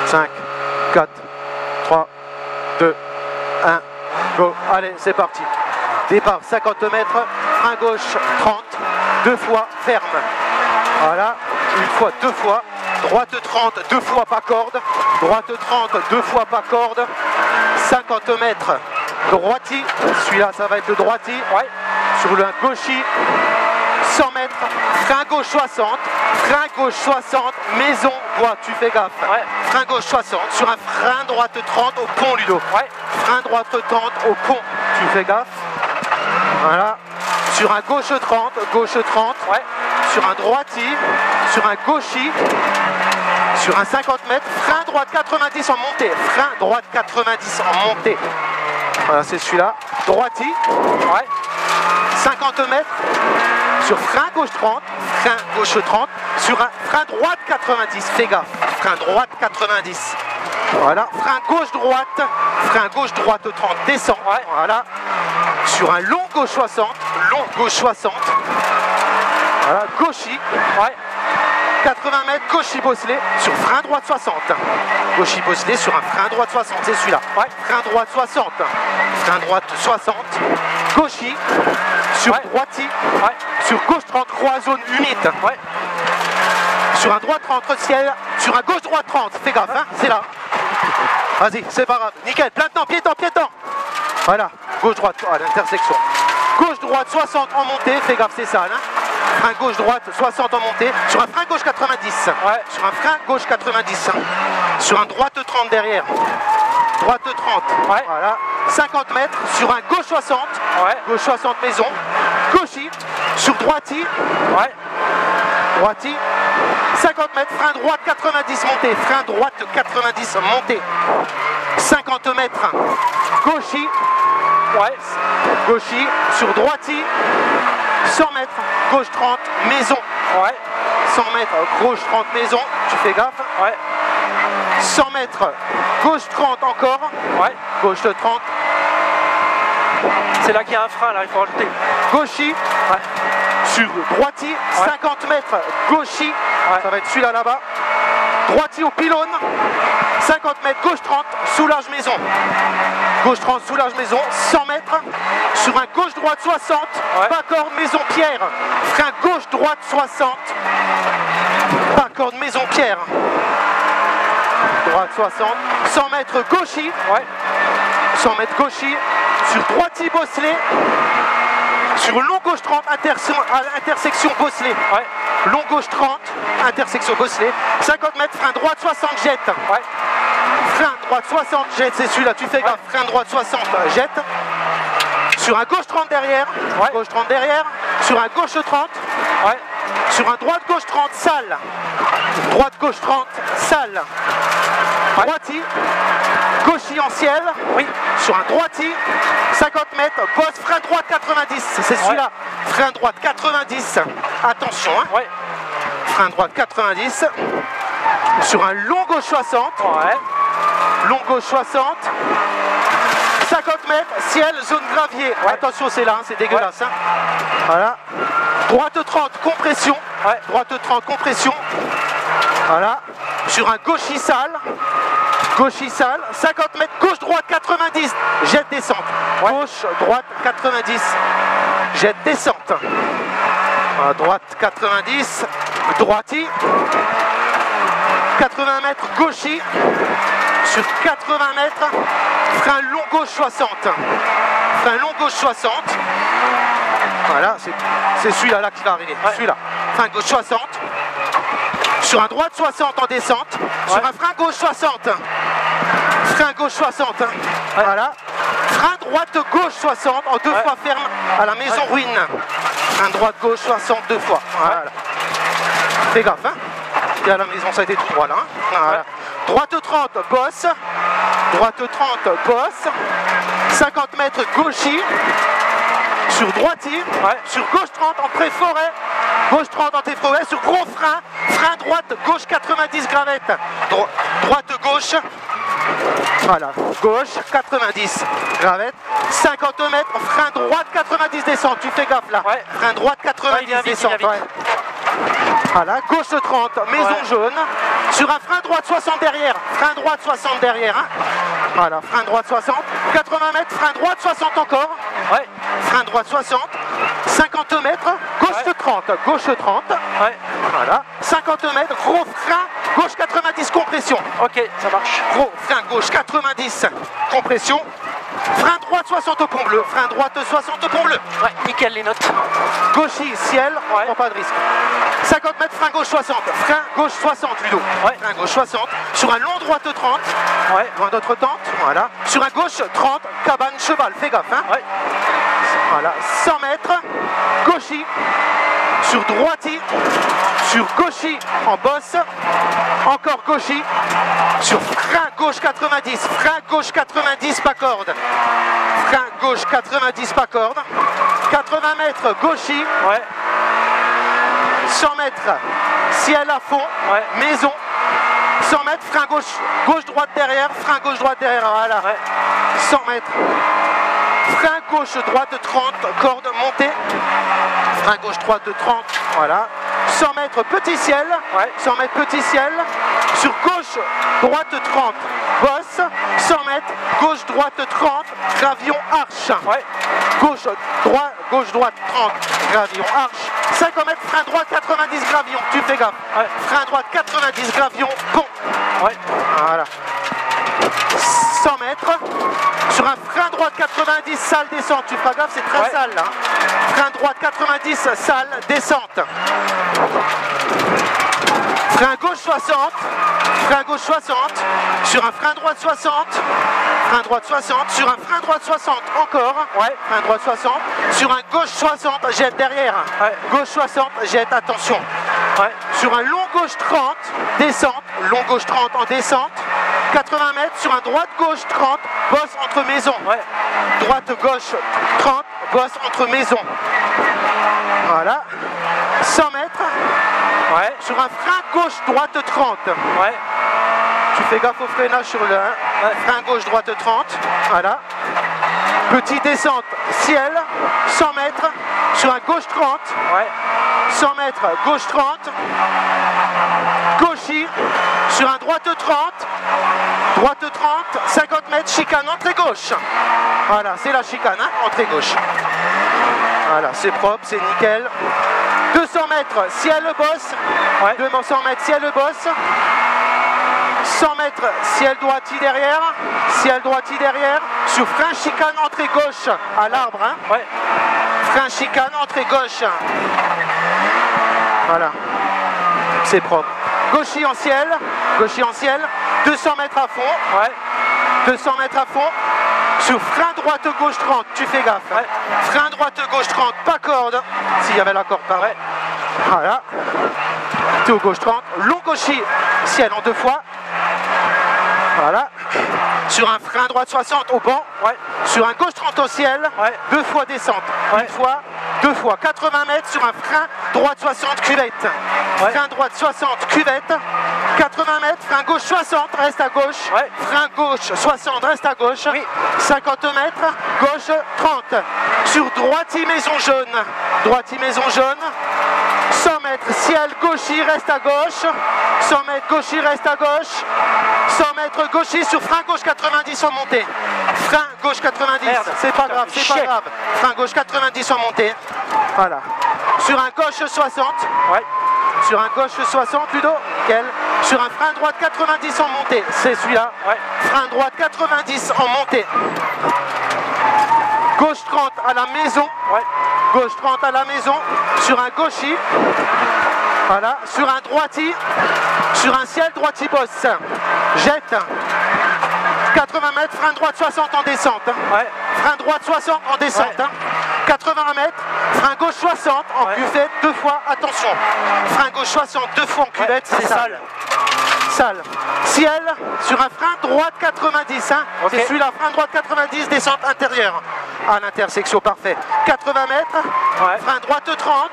5, 4, 3, 2, 1, go. Allez, c'est parti. Départ 50 mètres, frein gauche 30, 2 fois ferme. Voilà, une fois, 2 fois. Droite 30, 2 fois pas corde. Droite 30, 2 fois pas corde. 50 mètres, droiti. Celui-là, ça va être le droiti. Ouais. Sur le gauchi, 100 mètres, frein gauche 60, frein gauche 60, maison, droite, tu fais gaffe. Ouais. Frein gauche 60, sur un frein droite 30 au pont, Ludo. Ouais. Frein droite 30 au pont, tu fais gaffe. Voilà. Sur un gauche 30, ouais. Sur un droiti, sur un gauchi, sur un 50 mètres, frein droite 90 en montée, frein droite 90 en montée. Voilà, c'est celui-là. Droiti, ouais. 50 mètres, sur frein gauche 30, frein gauche 30, sur un frein droite 90, fais gaffe, frein droite 90. Voilà, frein gauche droite 30, descend, ouais. Voilà. Sur un long gauche 60, voilà, gauchi, ouais. 80 mètres, gauchi bosselé, sur frein droite 60. Gauchi bosselé sur un frein droite 60, c'est celui-là. Ouais. Frein droite 60, frein droite 60, gauchi, sur ouais. Droiti, ouais. Sur gauche 30, croix zone humide. Ouais. Sur un droite 30, ciel, sur un gauche droite 30, fais gaffe, hein, c'est là. Vas-y, c'est pas grave, nickel, plein temps, pied temps. Voilà, gauche droite, à l'intersection. Gauche droite 60 en montée, fais gaffe, c'est ça, hein. Frein gauche droite 60 en montée, sur un frein gauche 90, ouais. Sur un frein gauche 90, sur un droite 30 derrière, droite 30, ouais. Voilà, 50 mètres, sur un gauche 60, ouais. Gauche 60 maison, gauchi, sur droiti, ouais. Droiti, 50 mètres, frein droite 90 montée, frein droite 90 montée, 50 mètres, gauchi, ouais. Gauchi, sur droiti, 100 mètres, gauche 30, maison. Ouais. 100 mètres, gauche 30, maison. Tu fais gaffe. Ouais. 100 mètres, gauche 30 encore. Ouais. Gauche 30. C'est là qu'il y a un frein, là, il faut rajouter. Gauchi. Ouais. Sur droiti, ouais. 50 mètres, gauchi. Ouais. Ça va être celui-là là-bas. Droiti au pylône. 50 mètres, gauche 30, soulage maison. Gauche 30, soulage maison, 100 mètres, sur un gauche droite 60, ouais. Pas corde maison pierre, frein gauche droite 60, pas corde maison pierre, droite 60, 100 mètres gauchi, ouais. 100 mètres gauchi, sur droiti bosselé, sur long gauche 30, intersection bosselé, ouais. Long gauche 30, intersection bosselé, 50 mètres, frein droite 60, jette, ouais. Frein droite 60, jette, c'est celui-là, tu fais gaffe, frein droite 60, jette. Sur un gauche 30 derrière, ouais. Gauche 30 derrière, sur un gauche 30, ouais. Sur un droite gauche 30, sale. Droite gauche 30, sale. Ouais. Droiti, gauchi en ciel, oui. Sur un droiti, 50 mètres, bosse, frein droite 90, c'est celui-là, ouais. Frein droite 90, attention, hein. Ouais. Frein droite 90, sur un long gauche 60, ouais. Long gauche 60, 50 mètres, ciel, zone gravier, ouais. Attention c'est là, hein, c'est dégueulasse, ouais. Hein. Voilà, droite 30, compression, ouais. Droite 30, compression, voilà, sur un gauchi sale, 50 mètres, gauche droite 90, jette descente, ouais. Gauche droite 90, jette descente, voilà, droite 90, droiti, 80 mètres, gauchi, sur 80 mètres, frein long gauche 60, frein long gauche 60, voilà, c'est celui-là là qui va arriver, ouais. Celui-là, frein gauche 60, sur un droite 60 en descente, ouais. Sur un frein gauche 60, frein gauche 60, ouais. Voilà, frein droite gauche 60 en 2 ouais. Fois ferme à la maison ouais. Ruine, frein droite gauche 60 2 fois, voilà. Ouais. Fais gaffe, hein. Et à la maison ça a été tout droit là, hein. Voilà. Ouais. Droite 30, bosse, droite 30, bosse, 50 mètres gauchi, sur droiti, ouais. Sur gauche 30 en pré-forêt, gauche 30 en pré-forêt, sur gros frein, frein droite, gauche 90 gravette, droite gauche, voilà, gauche 90 gravette, 50 mètres, frein droite 90 descente, tu fais gaffe là, ouais. Frein droite 90 descente, ouais. Voilà, gauche 30, maison ouais. Jaune, sur un frein droite 60 derrière, frein droite 60 derrière, hein. Voilà, frein droite 60, 80 mètres, frein droite 60 encore, Ouais. frein droite 60, 50 mètres, gauche Ouais. 30, gauche 30, Ouais. voilà, 50 mètres, gros frein, gauche 90, compression, Ok, ça marche. gros frein gauche 90, compression, frein droite 60 au pont bleu, frein droite 60 au pont bleu, Ouais, nickel les notes. gauchis, ciel, Ouais. prends pas de risque. 50 mètres, frein gauche 60, frein gauche 60, Ludo, Ouais. frein gauche 60, sur un long droite 30, Ouais. loin d'autres tentes, voilà, sur un gauche 30, cabane, cheval, fais gaffe, hein. Ouais. Voilà, 100 mètres, gauchis, sur droiti, sur gauchis en bosse, encore gauchis, sur frein gauche 90, frein gauche 90, pas corde, frein gauche 90, pas corde, 80 mètres, gauchis, Ouais. 100 mètres, ciel à fond, Ouais. maison, 100 mètres, frein gauche, gauche droite derrière, frein gauche droite derrière, voilà, Ouais. 100 mètres, frein gauche droite 30, corde montée, frein gauche droite 30, voilà, 100 mètres petit ciel, Ouais. 100 mètres petit ciel, sur gauche droite 30, bosse, 100 mètres, gauche droite 30, gravillon arche, Ouais. gauche droite 30, gravillon arche, 50 mètres, frein droit 90, gravillon, tu fais gaffe, Ouais. frein droit 90, gravillon, pont, Ouais. voilà, 100 mètres, sur un frein droite 90, salle descente, tu feras gaffe, c'est très Ouais. sale là, frein droite 90, salle descente, frein gauche 60, frein gauche 60, sur un frein droite 60, frein droite 60, sur un frein droite 60 encore, Ouais. frein droite 60, sur un gauche 60, jette derrière, Ouais. gauche 60, jette, attention, Ouais. sur un long gauche 30, descente, long gauche 30 en descente, 80 mètres, sur un droite gauche 30, bosse entre maisons, Ouais. droite gauche 30, bosse entre maisons, voilà, 100 mètres, Ouais. sur un frein gauche droite 30, Ouais. tu fais gaffe au freinage sur le 1, Ouais. frein gauche droite 30, voilà, petite descente, ciel, 100 mètres, sur un gauche 30, Ouais. 100 mètres, gauche 30, gauchis, sur un droite 30, 50 mètres, chicane, entrée gauche. Voilà, c'est la chicane, hein, entrée gauche. Voilà, c'est propre, c'est nickel. 200 mètres, ciel bosse. Ouais. 200 mètres, ciel bosse. 100 mètres, ciel droiti derrière. Ciel droiti derrière. Sur frein chicane, entrée gauche à l'arbre, hein. Ouais. Frein chicane, entrée gauche. Voilà, c'est propre. Gauchis en ciel, 200 mètres à fond, Ouais. 200 mètres à fond. Sur frein droite gauche 30, tu fais gaffe. Ouais. Frein droite gauche 30, pas corde, s'il y avait la corde, pardon. Ouais. Voilà. T'es au gauche 30, long gauchis, ciel en 2 fois. Voilà. Sur un frein droite 60 au banc. Ouais. Sur un gauche 30 au ciel, Ouais. 2 fois descente. Ouais. Une fois, 2 fois. 80 mètres sur un frein droite 60 cuvette. Ouais. Frein droite 60 cuvette. 80 mètres, frein gauche 60, reste à gauche. Ouais. Frein gauche 60, reste à gauche. Oui. 50 mètres, gauche 30. Sur droiti maison jaune. Droiti maison jaune. 100 mètres, ciel gauchis, reste à gauche. 100 mètres, gauchis, reste à gauche. 100 mètres, gauchis sur frein gauche 90 en montée. Frein gauche 90, Merde. c'est pas grave, c'est pas Chier. grave. Frein gauche 90 en montée. Voilà. Sur un gauche 60. Ouais. Sur un gauche 60, Ludo, nickel. Sur un frein droite 90 en montée, c'est celui-là. Ouais. Frein droite 90 en montée. Gauche 30 à la maison. Ouais. Gauche 30 à la maison. Sur un gauchis. Voilà. Sur un droiti. Sur un ciel droiti bosse. Jette. 80 mètres, frein droite 60 en descente. Ouais. Frein droite 60 en descente. Ouais. 80 mètres, frein gauche 60 en Ouais. cuvette 2 fois, attention. Frein gauche 60 2 fois en cuvette, Ouais, c'est c'est sale. Sale. Ciel sur un frein droite 90, hein. Ok. C'est celui-là, frein droite 90, descente intérieure. À l'intersection, parfait. 80 mètres, Ouais. frein droite 30,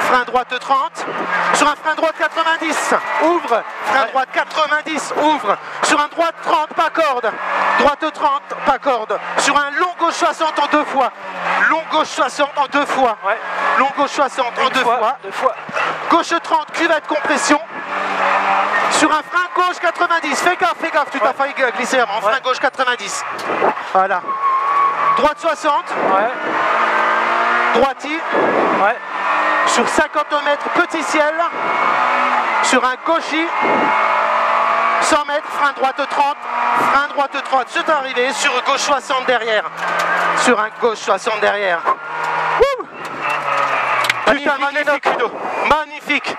frein droite 30, sur un frein droite 90, ouvre, frein Ouais. droite 90, ouvre, sur un droite 30, pas corde, droite 30, pas corde, sur un long gauche 60 en 2 fois, long gauche 60 en 2 fois, Ouais. long gauche 60 en 2 fois, Deux fois. gauche 30, cuvette compression, Sur un frein gauche 90. Fais gaffe, tu t'as failli glisser avant. Frein gauche 90. Voilà. Droite 60. Ouais. Droiti. Ouais. Sur 50 mètres, petit ciel. Sur un gauchi. 100 mètres, frein droite 30. Frein droite 30, c'est arrivé. Sur gauche 60 derrière. Sur un gauche 60 derrière. Putain, magnifique, Ludo. Magnifique.